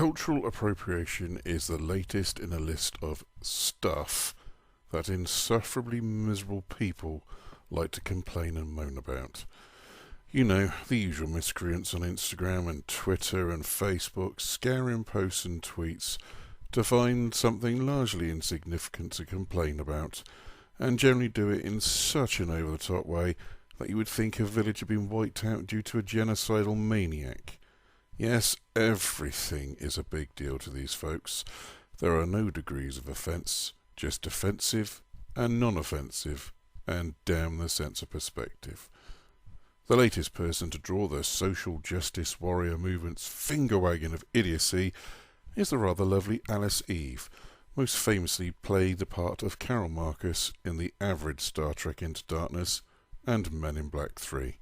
Cultural appropriation is the latest in a list of stuff that insufferably miserable people like to complain and moan about. You know, the usual miscreants on Instagram and Twitter and Facebook scaring posts and tweets to find something largely insignificant to complain about, and generally do it in such an over-the-top way that you would think a village had been wiped out due to a genocidal maniac. Yes, everything is a big deal to these folks. There are no degrees of offence, just offensive and non-offensive, and damn the sense of perspective. The latest person to draw the social justice warrior movement's finger-wagging of idiocy is the rather lovely Alice Eve, most famously played the part of Carol Marcus in the average Star Trek Into Darkness and Men in Black 3.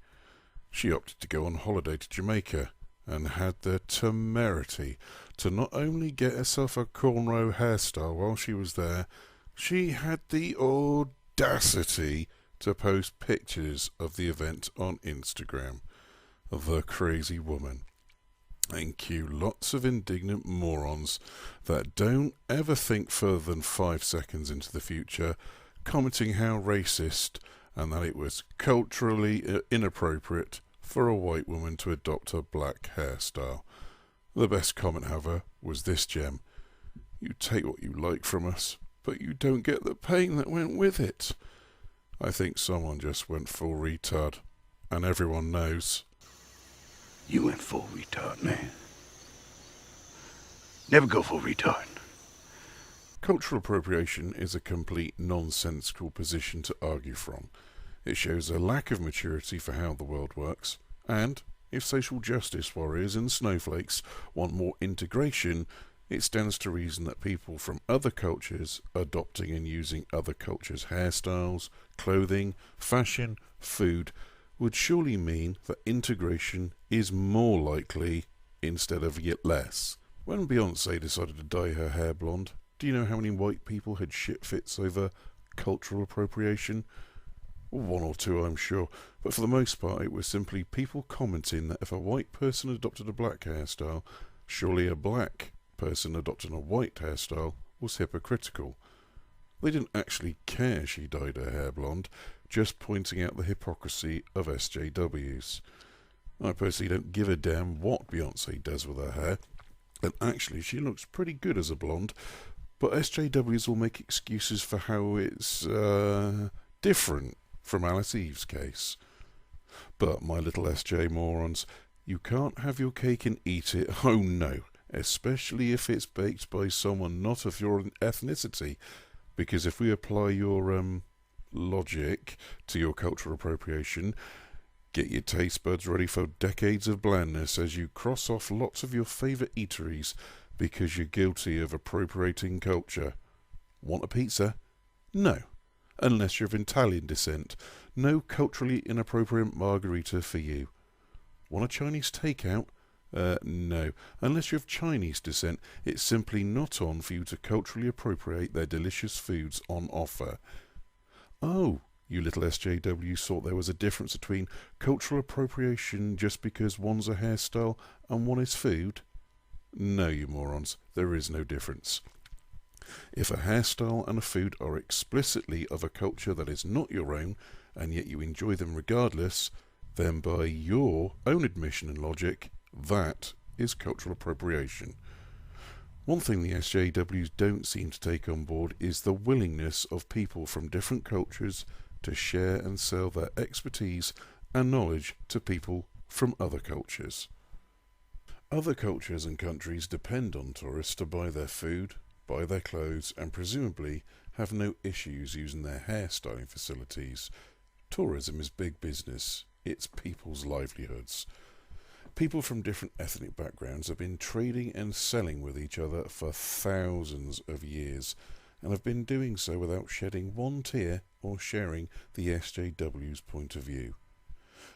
She opted to go on holiday to Jamaica and had the temerity to not only get herself a cornrow hairstyle while she was there, she had the audacity to post pictures of the event on Instagram. The crazy woman. And cue lots of indignant morons that don't ever think further than 5 seconds into the future, commenting how racist and that it was culturally inappropriate for a white woman to adopt a black hairstyle. The best comment, however, was this gem. You take what you like from us, but you don't get the pain that went with it. I think someone just went full retard, and everyone knows. You went full retard, man. Never go full retard. Cultural appropriation is a complete nonsensical position to argue from. It shows a lack of maturity for how the world works, and if social justice warriors and snowflakes want more integration, it stands to reason that people from other cultures adopting and using other cultures' hairstyles, clothing, fashion, food would surely mean that integration is more likely instead of yet less. When Beyonce decided to dye her hair blonde, do you know how many white people had shit fits over cultural appropriation? One or two, I'm sure, but for the most part it was simply people commenting that if a white person adopted a black hairstyle, surely a black person adopting a white hairstyle was hypocritical. They didn't actually care she dyed her hair blonde, just pointing out the hypocrisy of SJWs. I personally don't give a damn what Beyonce does with her hair, and actually she looks pretty good as a blonde, but SJWs will make excuses for how it's different from Alice Eve's case. But my little SJ morons, you can't have your cake and eat it, oh no, especially if it's baked by someone not of your ethnicity, because if we apply your logic to your cultural appropriation, get your taste buds ready for decades of blandness as you cross off lots of your favourite eateries because you're guilty of appropriating culture. Want a pizza? No. Unless you're of Italian descent, no culturally inappropriate margarita for you. Want a Chinese takeout? No. Unless you're of Chinese descent, it's simply not on for you to culturally appropriate their delicious foods on offer. Oh, you little SJWs thought there was a difference between cultural appropriation just because one's a hairstyle and one is food? No, you morons, there is no difference. If a hairstyle and a food are explicitly of a culture that is not your own, and yet you enjoy them regardless, then by your own admission and logic, that is cultural appropriation. One thing the SJWs don't seem to take on board is the willingness of people from different cultures to share and sell their expertise and knowledge to people from other cultures. Other cultures and countries depend on tourists to buy their food, buy their clothes, and presumably have no issues using their hairstyling facilities. Tourism is big business. It's people's livelihoods. People from different ethnic backgrounds have been trading and selling with each other for thousands of years, and have been doing so without shedding one tear or sharing the SJW's point of view.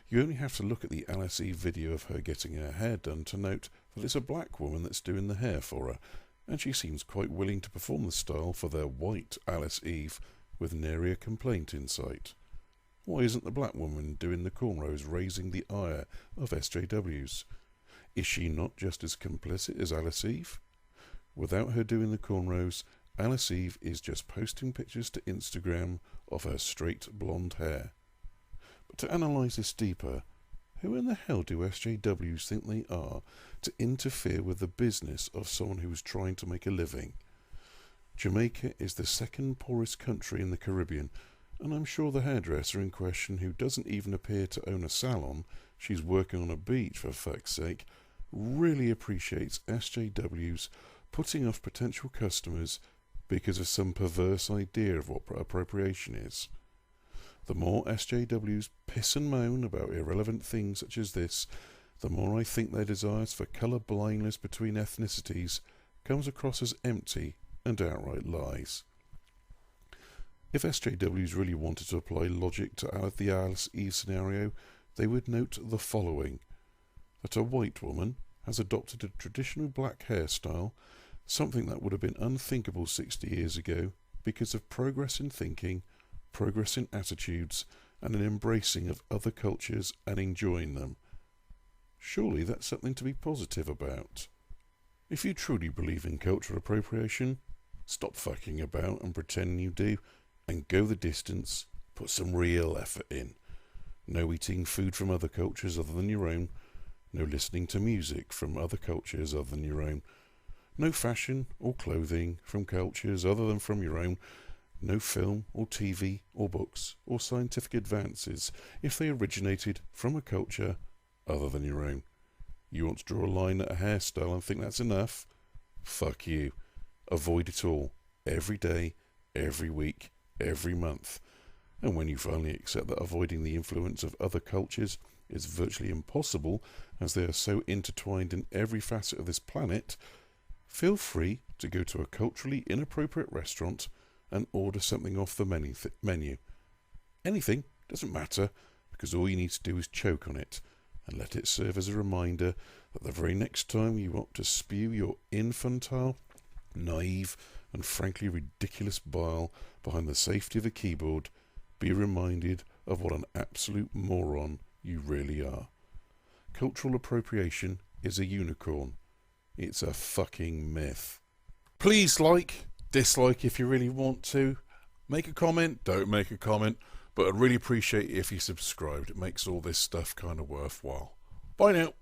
You only have to look at the Alice Eve video of her getting her hair done to note that it's a black woman that's doing the hair for her, and she seems quite willing to perform the style for their white Alice Eve with nary a complaint in sight. Why isn't the black woman doing the cornrows raising the ire of SJWs? Is she not just as complicit as Alice Eve? Without her doing the cornrows, Alice Eve is just posting pictures to Instagram of her straight blonde hair. But to analyse this deeper, who in the hell do SJWs think they are to interfere with the business of someone who is trying to make a living? Jamaica is the second poorest country in the Caribbean, and I'm sure the hairdresser in question, who doesn't even appear to own a salon, she's working on a beach for fuck's sake, really appreciates SJWs putting off potential customers because of some perverse idea of what appropriation is. The more SJWs piss and moan about irrelevant things such as this, the more I think their desires for colour blindness between ethnicities comes across as empty and outright lies. If SJWs really wanted to apply logic to the Alice Eve scenario, they would note the following: that a white woman has adopted a traditional black hairstyle, something that would have been unthinkable 60 years ago because of progress in thinking, progress in attitudes, and an embracing of other cultures and enjoying them. Surely that's something to be positive about. If you truly believe in cultural appropriation, stop fucking about and pretending you do, and go the distance, put some real effort in. No eating food from other cultures other than your own, no listening to music from other cultures other than your own, no fashion or clothing from cultures other than from your own, no film or TV or books or scientific advances if they originated from a culture other than your own. You want to draw a line at a hairstyle and think that's enough? Fuck you. Avoid it all. Every day, every week, every month. And when you finally accept that avoiding the influence of other cultures is virtually impossible, as they are so intertwined in every facet of this planet, feel free to go to a culturally inappropriate restaurant and order something off the menu. Anything, doesn't matter, because all you need to do is choke on it, and let it serve as a reminder that the very next time you want to spew your infantile, naive, and frankly ridiculous bile behind the safety of a keyboard, be reminded of what an absolute moron you really are. Cultural appropriation is a unicorn. It's a fucking myth. Please like, dislike if you really want to. Make a comment, don't make a comment, but I'd really appreciate it if you subscribed. It makes all this stuff kind of worthwhile. Bye now.